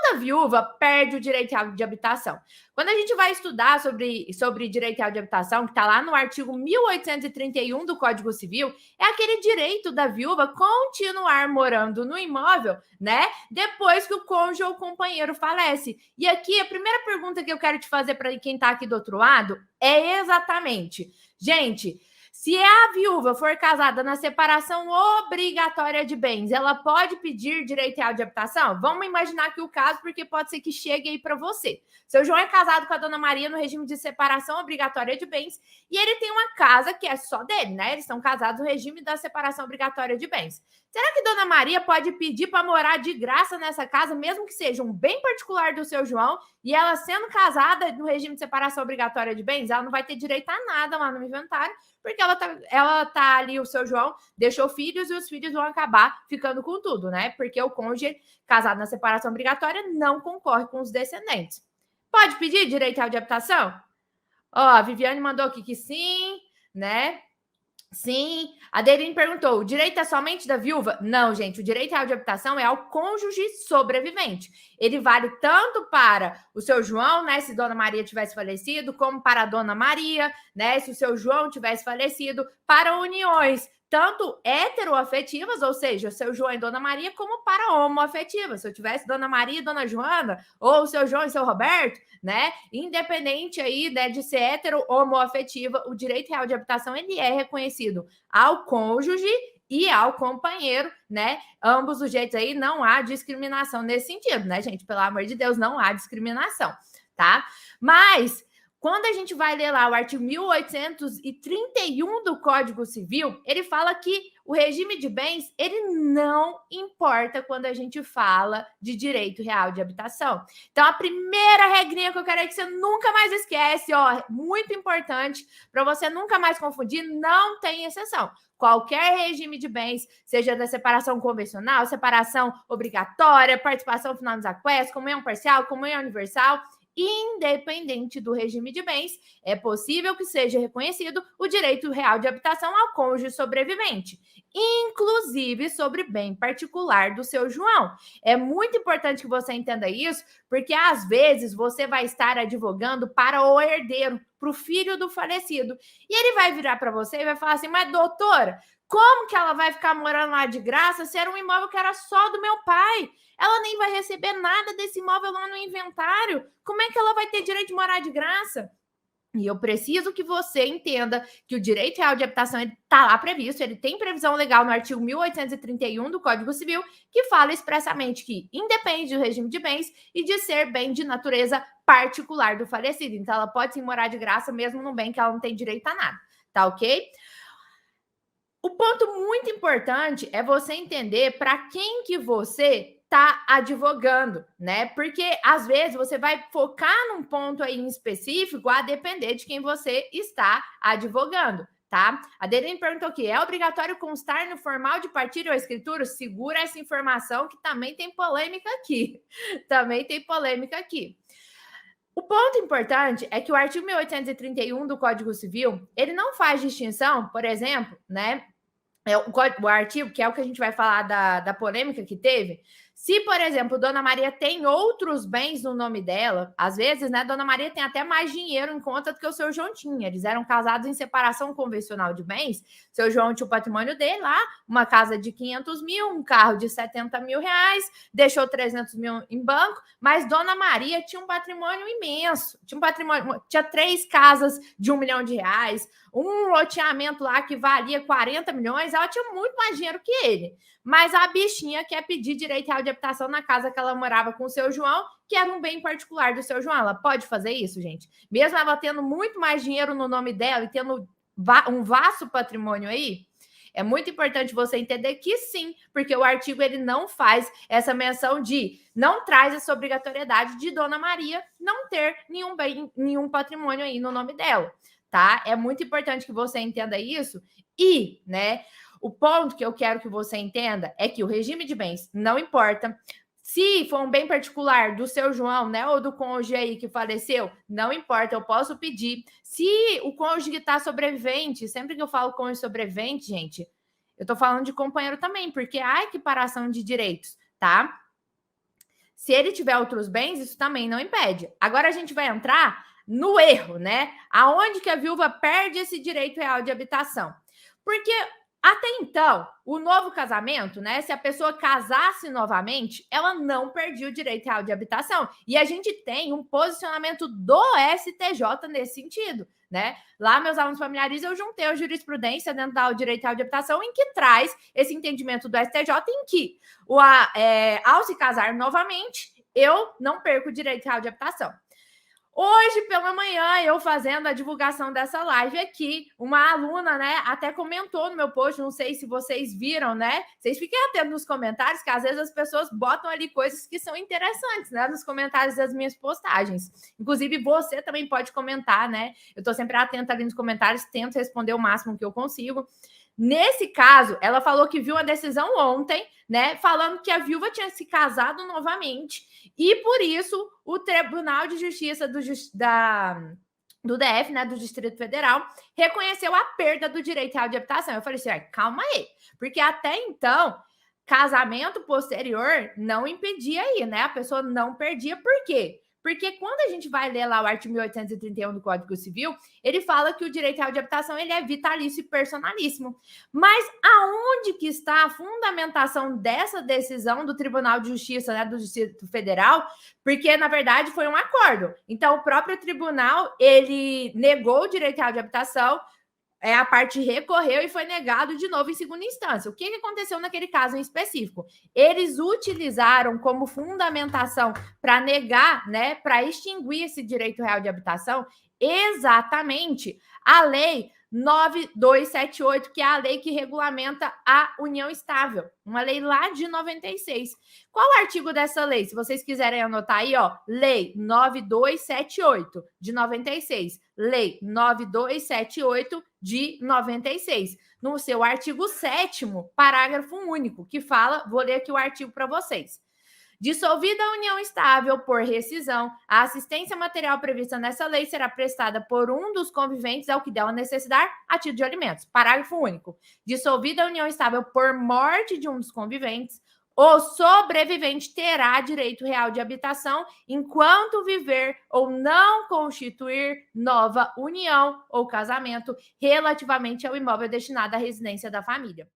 Toda viúva perde o direito real de habitação. Quando a gente vai estudar sobre direito real de habitação, que está lá no artigo 1831 do Código Civil, é aquele direito da viúva continuar morando no imóvel, né? Depois que o cônjuge ou companheiro falece. E aqui, a primeira pergunta que eu quero te fazer para quem está aqui do outro lado é exatamente, gente, se a viúva for casada na separação obrigatória de bens, ela pode pedir direito real de habitação? Vamos imaginar aqui o caso, porque pode ser que chegue aí para você. Seu João é casado com a Dona Maria no regime de separação obrigatória de bens e ele tem uma casa que é só dele, né? Eles estão casados no regime da separação obrigatória de bens. Será que Dona Maria pode pedir para morar de graça nessa casa, mesmo que seja um bem particular do seu João, e ela sendo casada no regime de separação obrigatória de bens, ela não vai ter direito a nada lá no inventário, porque ela tá ali, o seu João deixou filhos e os filhos vão acabar ficando com tudo, né? Porque o cônjuge casado na separação obrigatória não concorre com os descendentes. Pode pedir direito real de habitação? Ó, a Viviane mandou aqui que sim, né? Sim. A Deirine perguntou: o direito é somente da viúva? Não, gente. O direito real de habitação é ao cônjuge sobrevivente. Ele vale tanto para o seu João, né? Se Dona Maria tivesse falecido, como para a Dona Maria, né? Se o seu João tivesse falecido, para uniões tanto heteroafetivas, ou seja, o seu João e Dona Maria, como para homoafetivas. Se eu tivesse Dona Maria e Dona Joana, ou o seu João e seu Roberto, né? Independente aí, né, de ser hetero ou homoafetiva, o direito real de habitação ele é reconhecido ao cônjuge e ao companheiro, né? Ambos os jeitos aí, não há discriminação nesse sentido, né, gente? Pelo amor de Deus, não há discriminação, tá? Mas quando a gente vai ler lá o artigo 1831 do Código Civil, ele fala que o regime de bens, ele não importa quando a gente fala de direito real de habitação. Então, a primeira regrinha que eu quero é que você nunca mais esquece, ó, muito importante, para você nunca mais confundir, não tem exceção. Qualquer regime de bens, seja da separação convencional, separação obrigatória, participação final nos aquestos, comunhão parcial, comunhão universal, independente do regime de bens, é possível que seja reconhecido o direito real de habitação ao cônjuge sobrevivente, inclusive sobre bem particular do seu João. É muito importante que você entenda isso, porque às vezes você vai estar advogando para o herdeiro, para o filho do falecido, e ele vai virar para você e vai falar assim: mas doutora, como que ela vai ficar morando lá de graça se era um imóvel que era só do meu pai? Ela nem vai receber nada desse imóvel lá no inventário. Como é que ela vai ter direito de morar de graça? E eu preciso que você entenda que o direito real de habitação está lá previsto, ele tem previsão legal no artigo 1831 do Código Civil, que fala expressamente que independe do regime de bens e de ser bem de natureza particular do falecido. Então, ela pode sim morar de graça mesmo num bem que ela não tem direito a nada, tá ok? O ponto muito importante é você entender para quem que você está advogando, né? Porque às vezes você vai focar num ponto aí em específico a depender de quem você está advogando, tá? A Deirine perguntou aqui: é obrigatório constar no formal de partilha ou escritura? Segura essa informação que também tem polêmica aqui. Também tem polêmica aqui. O ponto importante é que o artigo 1831 do Código Civil, ele não faz distinção, por exemplo, né? O artigo, que é o que a gente vai falar da polêmica que teve. Se, por exemplo, Dona Maria tem outros bens no nome dela, às vezes, né, Dona Maria tem até mais dinheiro em conta do que o seu João tinha. Eles eram casados em separação convencional de bens. Seu João tinha o patrimônio dele lá, uma casa de 500 mil, um carro de 70 mil reais, deixou 300 mil em banco, mas Dona Maria tinha um patrimônio imenso. Tinha 3 casas de 1 milhão de reais, um loteamento lá que valia 40 milhões, ela tinha muito mais dinheiro que ele. Mas a bichinha quer pedir direito real de habitação na casa que ela morava com o seu João, que era um bem particular do seu João. Ela pode fazer isso, gente? Mesmo ela tendo muito mais dinheiro no nome dela e tendo um vasto patrimônio aí, é muito importante você entender que sim, porque o artigo ele não faz essa menção de, não traz essa obrigatoriedade de Dona Maria não ter nenhum bem, nenhum patrimônio aí no nome dela, tá? É muito importante que você entenda isso e, né, o ponto que eu quero que você entenda é que o regime de bens não importa. Se for um bem particular do seu João, né, ou do cônjuge aí que faleceu, não importa, eu posso pedir. Se o cônjuge está sobrevivente, sempre que eu falo cônjuge sobrevivente, gente, eu tô falando de companheiro também, porque há equiparação de direitos, tá? Se ele tiver outros bens, isso também não impede. Agora a gente vai entrar no erro, né? Aonde que a viúva perde esse direito real de habitação? Porque até então, o novo casamento, né? Se a pessoa casasse novamente, ela não perdia o direito real de habitação. E a gente tem um posicionamento do STJ nesse sentido, né? Lá, meus alunos familiares, eu juntei a jurisprudência dentro do direito real de habitação, em que traz esse entendimento do STJ, em que ao se casar novamente, eu não perco o direito real de habitação. Hoje pela manhã, eu fazendo a divulgação dessa live aqui, uma aluna, né, até comentou no meu post, não sei se vocês viram, né? Vocês fiquem atentos nos comentários, que às vezes as pessoas botam ali coisas que são interessantes, né, nos comentários das minhas postagens. Inclusive, você também pode comentar, né? Eu tô sempre atenta ali nos comentários, tento responder o máximo que eu consigo. Nesse caso, ela falou que viu a decisão ontem, né, falando que a viúva tinha se casado novamente e por isso o Tribunal de Justiça do DF, né, do Distrito Federal, reconheceu a perda do direito real de habitação. Eu falei assim, calma aí, porque até então casamento posterior não impedia aí, né? A pessoa não perdia. Por quê? Porque quando a gente vai ler lá o artigo 1831 do Código Civil, ele fala que o direito real de habitação ele é vitalício e personalíssimo. Mas aonde que está a fundamentação dessa decisão do Tribunal de Justiça, né, do Distrito Federal? Porque, na verdade, foi um acordo. Então, o próprio tribunal, ele negou o direito real de habitação, a parte recorreu e foi negado de novo em segunda instância. O que aconteceu naquele caso em específico? Eles utilizaram como fundamentação para negar, né, para extinguir esse direito real de habitação, exatamente a lei 9278, que é a lei que regulamenta a união estável, uma lei lá de 96. Qual o artigo dessa lei? Se vocês quiserem anotar aí, ó, lei 9278 de 96, lei 9278 de 96, no seu artigo 7º, parágrafo único, que fala, vou ler aqui o artigo para vocês. Dissolvida a união estável por rescisão, a assistência material prevista nessa lei será prestada por um dos conviventes ao que dela necessitar a título de alimentos. Parágrafo único. Dissolvida a união estável por morte de um dos conviventes, o sobrevivente terá direito real de habitação enquanto viver ou não constituir nova união ou casamento relativamente ao imóvel destinado à residência da família.